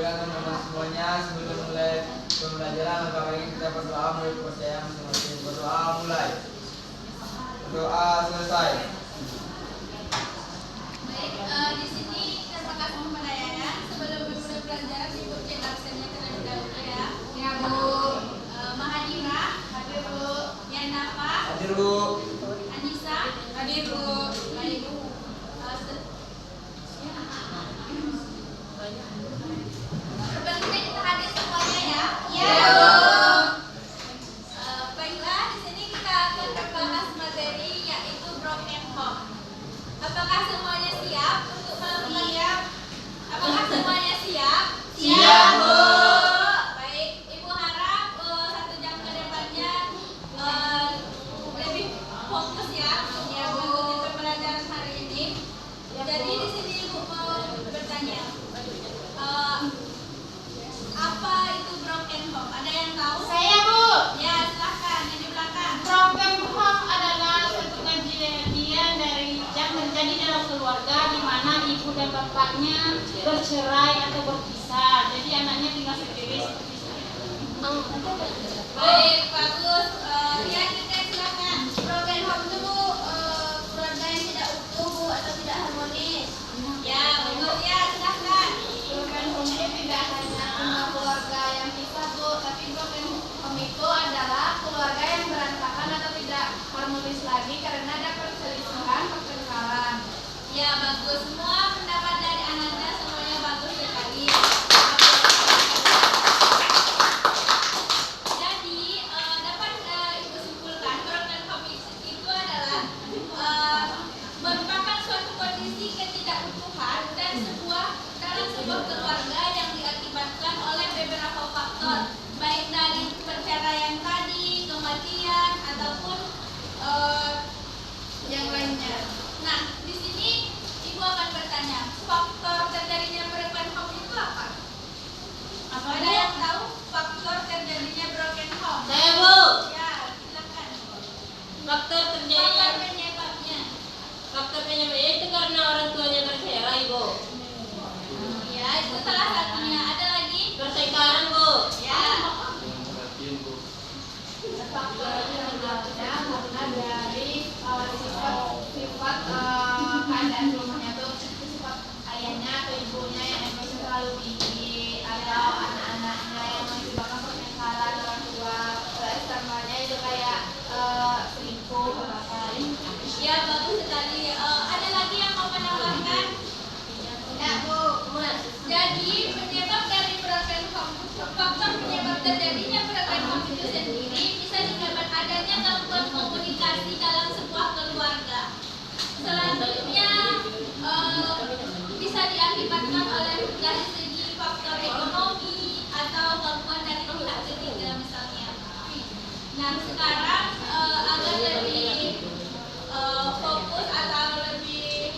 berikan teman-teman semuanya sebelum mulai pembelajaran. Maka mari kita berdoa menurut kepercayaan masing-masing. Berdoa mulai. Doa selesai. Baik, di sini terima kasih kepada Yayan. Sebelum memulai pelajaran, Ibu cek absennya terlebih dahulu ya. Ya Bu. Mahadira, hadir Bu. Yanafa, Hadir Bu. Anissa, hadir Bu. Baik Bu. Berarti kita hadir semuanya ya. Ya Bu. Baiklah, di sini kita akan membahas materi yaitu broken home. Apakah semuanya siap untuk melakukannya? Apakah semuanya siap? Siap, Bu. Baik, Ibu harap 1 jam ke depannya lebih fokus ya mengikuti pembelajaran hari ini. Jadi di sini Ibu mau bertanya, apa itu broken home? Ada yang tahu? Saya Bu. Ya, silakan yang di belakang. Broken home adalah suatu kejadian yang terjadi dalam keluarga di mana ibu dan bapaknya bercerai atau berpisah. Jadi anaknya tinggal sendiri seperti saya. Baik, bagus. Ya, kita silakan. Broken home itu Bu, keluarga yang tidak utuh Bu atau tidak harmonis. Ya, bagus ya, silakan. Broken home itu tidak hanya keluarga yang pisah Bu, tapi broken home itu adalah keluarga yang berantakan atau tidak harmonis lagi karena ada perselisihan, pertengkaran. Ya, bagus. Semua pendapat dari Ananda semuanya bagus sekali. Jadi, dapat Ibu simpulkan broken home itu adalah merupakan suatu kondisi ketidakutuhan dan dalam sebuah keluarga yang diakibatkan oleh beberapa faktor, baik dari perceraian tadi, kematian ataupun yang lainnya. Nah, di sini Ibu akan bertanya, faktor terjadinya broken home itu apa? Ada yang tahu faktor terjadinya broken home? Saya Bu. Ya, silakan. Faktor terjadinya Faktor penyebabnya. itu karena orang tuanya bercerai Bu. Ya, itu salah satunya. Ada lagi? Pertengkaran Bu. Ya. Faktornya karena dari sifat keadaan rumahnya tuh sifat ayahnya atau ibunya yang emosi terlalu tinggi atau anak-anaknya yang menyebabkan pertengkaran orang tua. Eksternalnya itu kayak selingkuh atau lain. Ya, bagus sekali. Ada lagi yang mau menambahkan? Ya, Bu. Jadi, penyebab dari broken home, faktor penyebab terjadinya broken home itu sendiri bisa disebabkan adanya gangguan komunikasi dalam sebuah keluarga. Selanjutnya, bisa diakibatkan oleh dari segi faktor ekonomi atau gangguan dari pihak ketiga misalnya. Nah, sekarang agar lebih fokus atau lebih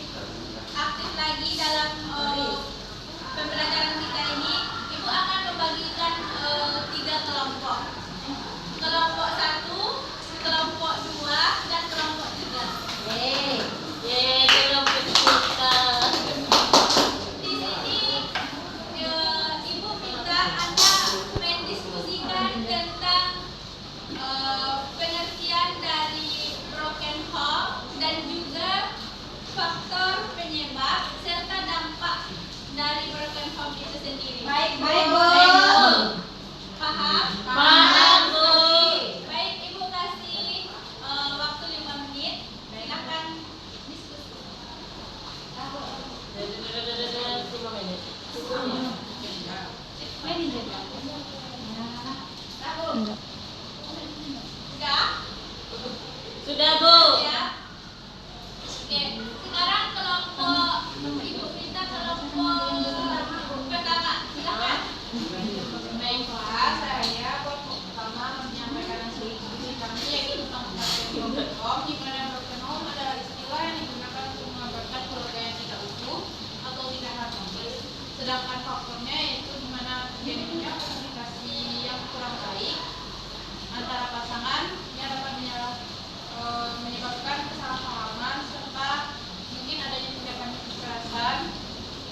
aktif lagi dalam pembelajaran kita ini, Ibu akan membagikan 3 kelompok. Kelompok 1, kelompok 2, dan kelompok 3. Kelompok kita. Di sini Ibu minta Anda mendiskusikan tentang pengertian dari broken home dan juga faktor penyebab serta dampak dari broken home itu sendiri. Baik, Bu. Paham? Paham Bu. Baik, Ibu kasih waktu 5 menit. Silakan diskusi. 5 menit. Sudah? Sudah Bu. Ya. Oke, sekarang kelompok Ibu minta kelompok pertama. Silakan. Baiklah, saya kelompok pertama menyampaikan solusi kami yaitu tentang broken home, di mana broken home adalah istilah yang digunakan untuk menggambarkan keluarga yang tidak utuh atau tidak harmonis. Sedangkan faktornya yaitu di mana terjadinya komunikasi yang kurang baik antara pasangan yang dapat menyebabkan kesalahpahaman serta mungkin adanya tindakan kekerasan.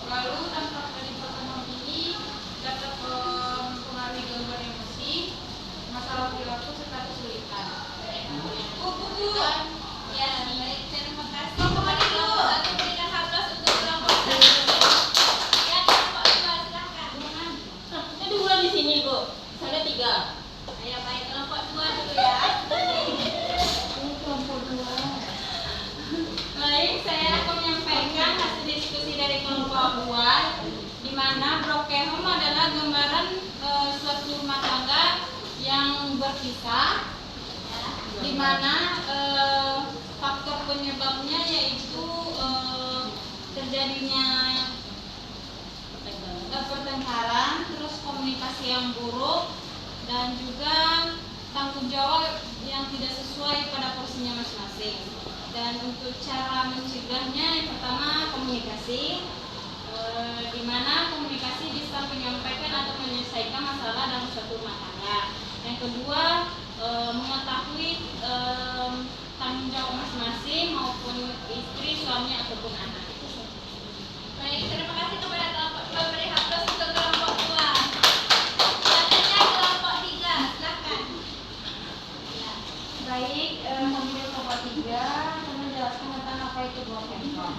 Lalu dampak dari broken home ini sini Bu, sana 3. Ayo baik kelompok 2 dulu ya. Kelompok 2. Baik, saya akan menyampaikan hasil diskusi dari kelompok 2, di mana broken home adalah gambaran suatu rumah tangga yang berpisah, di mana faktor penyebabnya yaitu terjadinya pertengkaran, terus komunikasi yang buruk, dan juga tanggung jawab yang tidak sesuai pada porsinya masing-masing. Dan untuk cara mencegahnya, yang pertama komunikasi, di mana komunikasi bisa menyampaikan atau menyelesaikan masalah dalam suatu rumah tangga. Yang kedua, mengetahui tanggung jawab masing-masing maupun istri, suami ataupun anak. Baik, terima kasih kepada kelompok 2. Beri hapus untuk kelompok 2. Selanjutnya kelompok 3, silakan. Baik, pemilih kelompok 3 akan menjelaskan tentang apa itu broken home.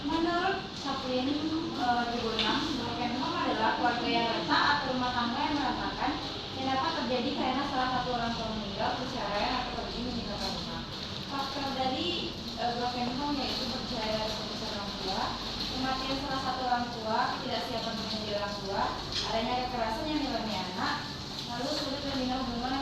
Menurut Chaplin di Bonang, broken home adalah keluarga yang retak atau rumah tangga yang berantakan yang dapat terjadi karena salah satu orang tua meninggal, perceraian, atau pergi meninggalkan rumah. Faktor dari broken home yaitu perceraian dari satu orang tua, kematian salah satu orang tua, ketidaksiapan menjadi orang tua, adanya kekerasan yang dialami anak, lalu sulit membina hubungan